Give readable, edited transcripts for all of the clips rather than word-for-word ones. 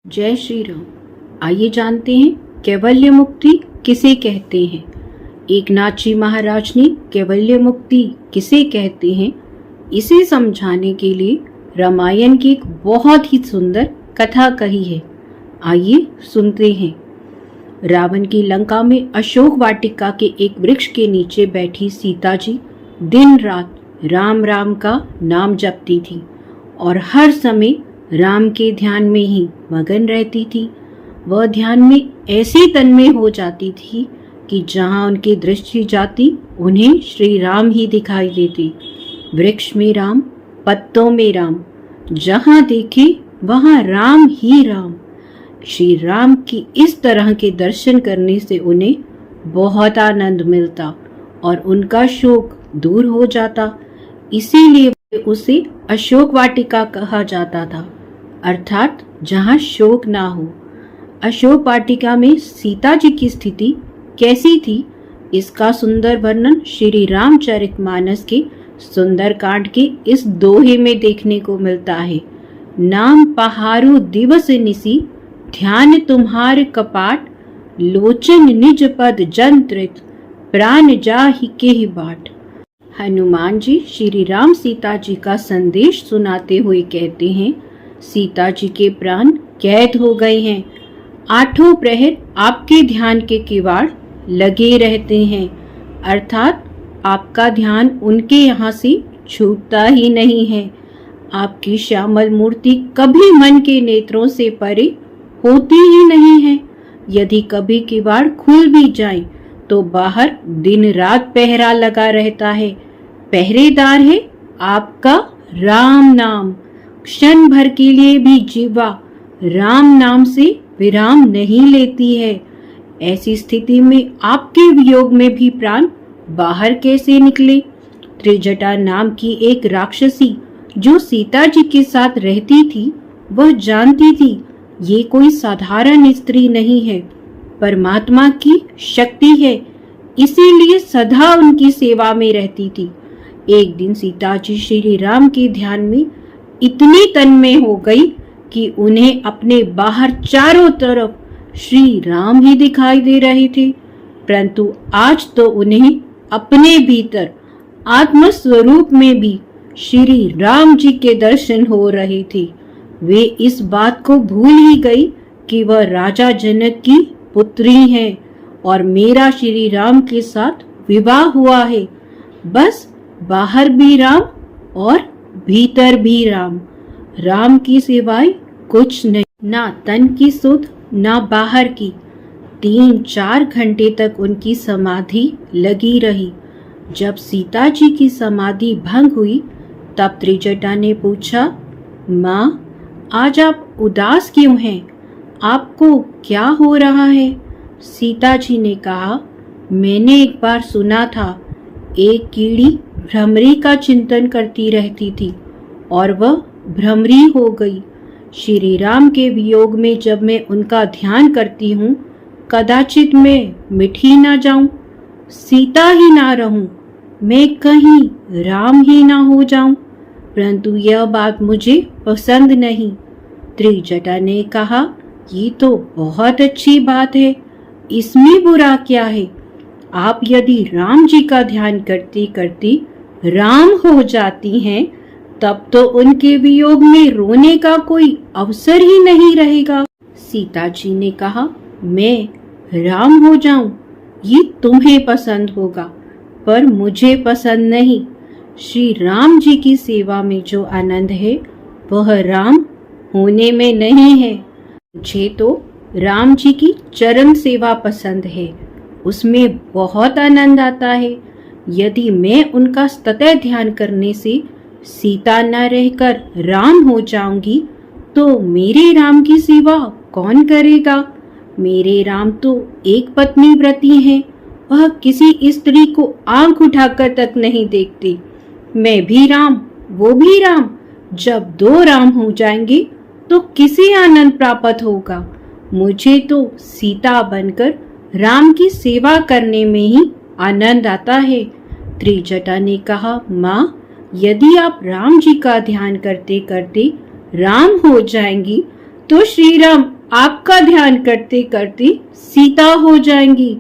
जय श्री राम। आइए जानते हैं कैवल्य मुक्ति किसे कहते हैं। एकनाथ जी महाराज ने कैवल्य मुक्ति किसे कहते हैं, इसे समझाने के लिए रामायण की एक बहुत ही सुंदर कथा कही है। आइए सुनते हैं। रावण की लंका में अशोक वाटिका के एक वृक्ष के नीचे बैठी सीता जी दिन रात राम राम का नाम जपती थी और हर समय राम के ध्यान में ही मगन रहती थी। वह ध्यान में ऐसी तन्मय हो जाती थी कि जहाँ उनकी दृष्टि जाती उन्हें श्री राम ही दिखाई देते। वृक्ष में राम, पत्तों में राम, जहाँ देखे वहाँ राम ही राम। श्री राम की इस तरह के दर्शन करने से उन्हें बहुत आनंद मिलता और उनका शोक दूर हो जाता। इसीलिए उसे अशोक वाटिका कहा जाता था, अर्थात जहाँ शोक ना हो। अशोक वाटिका में सीता जी की स्थिति कैसी थी, इसका सुंदर वर्णन श्री रामचरितमानस के सुंदर कांड के इस दोहे में देखने को मिलता है। नाम पहारु दिवस निसी, ध्यान तुम्हार कपाट, लोचन निज पद जंत्रित, प्राण जाहि केहि बाट। हनुमान जी श्री राम सीता जी का संदेश सुनाते हुए कहते हैं, सीता जी के प्राण कैद हो गए हैं। आठों प्रहर आपके ध्यान के किवाड़ लगे रहते हैं, अर्थात आपका ध्यान उनके यहाँ से छूटता ही नहीं है। आपकी श्यामल मूर्ति कभी मन के नेत्रों से परे होती ही नहीं है। यदि कभी किवाड़ खुल भी जाए तो बाहर दिन रात पहरा लगा रहता है। पहरेदार है आपका राम नाम। क्षण भर के लिए भी जीवा राम नाम से विराम नहीं लेती है। ऐसी स्थिति में आपके वियोग में भी प्राण बाहर कैसे निकले। त्रिजटा नाम की एक राक्षसी जो सीता जी के साथ रहती थी, वह जानती थी ये कोई साधारण स्त्री नहीं है, परमात्मा की शक्ति है, इसीलिए सदा उनकी सेवा में रहती थी। एक दिन सीता जी श्री राम के ध्यान में इतनी तन्मय हो गई कि उन्हें अपने बाहर चारों तरफ श्री राम ही दिखाई दे रहे थे, परंतु आज तो उन्हें अपने भीतर आत्म स्वरूप में भी श्री राम जी के दर्शन हो रहे थे। वे इस बात को भूल ही गई कि वह राजा जनक की पुत्री हैं और मेरा श्री राम के साथ विवाह हुआ है। बस बाहर भी राम और भीतर भी राम। राम की सिवाय कुछ नहीं, ना तन की सुध ना बाहर की। 3-4 घंटे तक उनकी समाधि लगी रही। जब सीता जी की समाधि भंग हुई तब त्रिजटा ने पूछा, माँ आज आप उदास क्यों हैं? आपको क्या हो रहा है? सीता जी ने कहा, मैंने एक बार सुना था एक कीड़ी भ्रमरी का चिंतन करती रहती थी और वह भ्रमरी हो गई। श्री राम के वियोग में जब मैं उनका ध्यान करती हूँ, कदाचित मैं मिट ही ना जाऊं, सीता ही ना रहूं, मैं कहीं राम ही ना हो जाऊं, परंतु यह बात मुझे पसंद नहीं। त्रिजटा ने कहा, ये तो बहुत अच्छी बात है, इसमें बुरा क्या है? आप यदि राम जी का ध्यान करते करते राम हो जाती हैं, तब तो उनके वियोग में रोने का कोई अवसर ही नहीं रहेगा। सीता जी ने कहा, मैं राम हो जाऊं, ये तुम्हें पसंद होगा, पर मुझे पसंद नहीं। श्री राम जी की सेवा में जो आनंद है वह राम होने में नहीं है। मुझे तो राम जी की चरण सेवा पसंद है, उसमें बहुत आनंद आता है। यदि मैं उनका सतत ध्यान करने से सीता न रहकर राम हो जाऊंगी तो मेरे राम की सेवा कौन करेगा? मेरे राम तो एक पत्नी व्रती हैं, वह किसी स्त्री को आंख उठाकर तक नहीं देखते। मैं भी राम, वो भी राम, जब 2 राम हो जाएंगे तो किसे आनंद प्राप्त होगा? मुझे तो सीता बनकर राम की सेवा करने में ही आनंद आता है। त्रिजटा ने कहा, माँ यदि आप राम जी का ध्यान करते करते राम हो जाएंगी तो श्री राम आपका ध्यान करते करते सीता हो जाएंगी।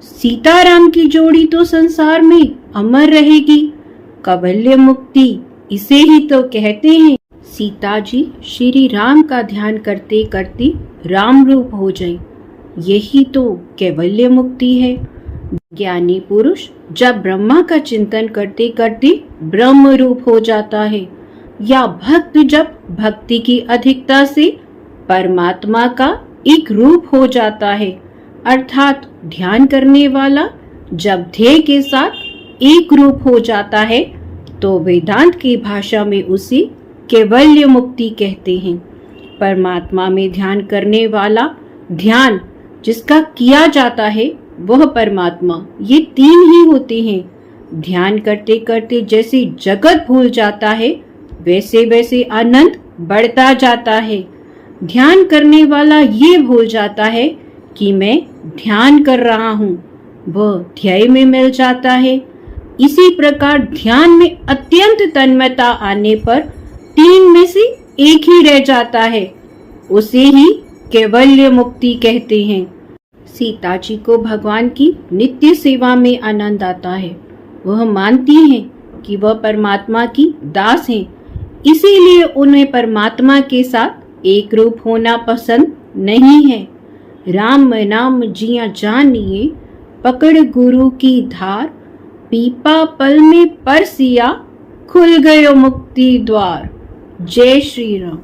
सीता राम की जोड़ी तो संसार में अमर रहेगी। कैवल्य मुक्ति इसे ही तो कहते हैं। सीता जी श्री राम का ध्यान करते करते राम रूप हो जाएं। यही तो कैवल्य मुक्ति है। ज्ञानी पुरुष जब ब्रह्मा का चिंतन करते करते ब्रह्म रूप हो जाता है, या भक्त जब भक्ति की अधिकता से परमात्मा का एक रूप हो जाता है, अर्थात ध्यान करने वाला जब ध्येय के साथ एक रूप हो जाता है, तो वेदांत की भाषा में उसे कैवल्य मुक्ति कहते हैं। परमात्मा में ध्यान करने वाला, ध्यान जिसका किया जाता है वह परमात्मा, ये तीन ही होते हैं। ध्यान करते करते जैसे जगत भूल जाता है, वैसे वैसे आनंद बढ़ता जाता है। ध्यान करने वाला ये भूल जाता है कि मैं ध्यान कर रहा हूँ, वह ध्येय में मिल जाता है। इसी प्रकार ध्यान में अत्यंत तन्मयता आने पर तीन में से एक ही रह जाता है, उसे ही कैवल्य मुक्ति कहते हैं। सीता जी को भगवान की नित्य सेवा में आनंद आता है। वह मानती हैं कि वह परमात्मा की दास हैं, इसीलिए उन्हें परमात्मा के साथ एक रूप होना पसंद नहीं है। राम नाम जिया जानिए, पकड़ गुरु की धार, पीपा पल में परसिया, खुल गयो मुक्ति द्वार। जय श्री राम।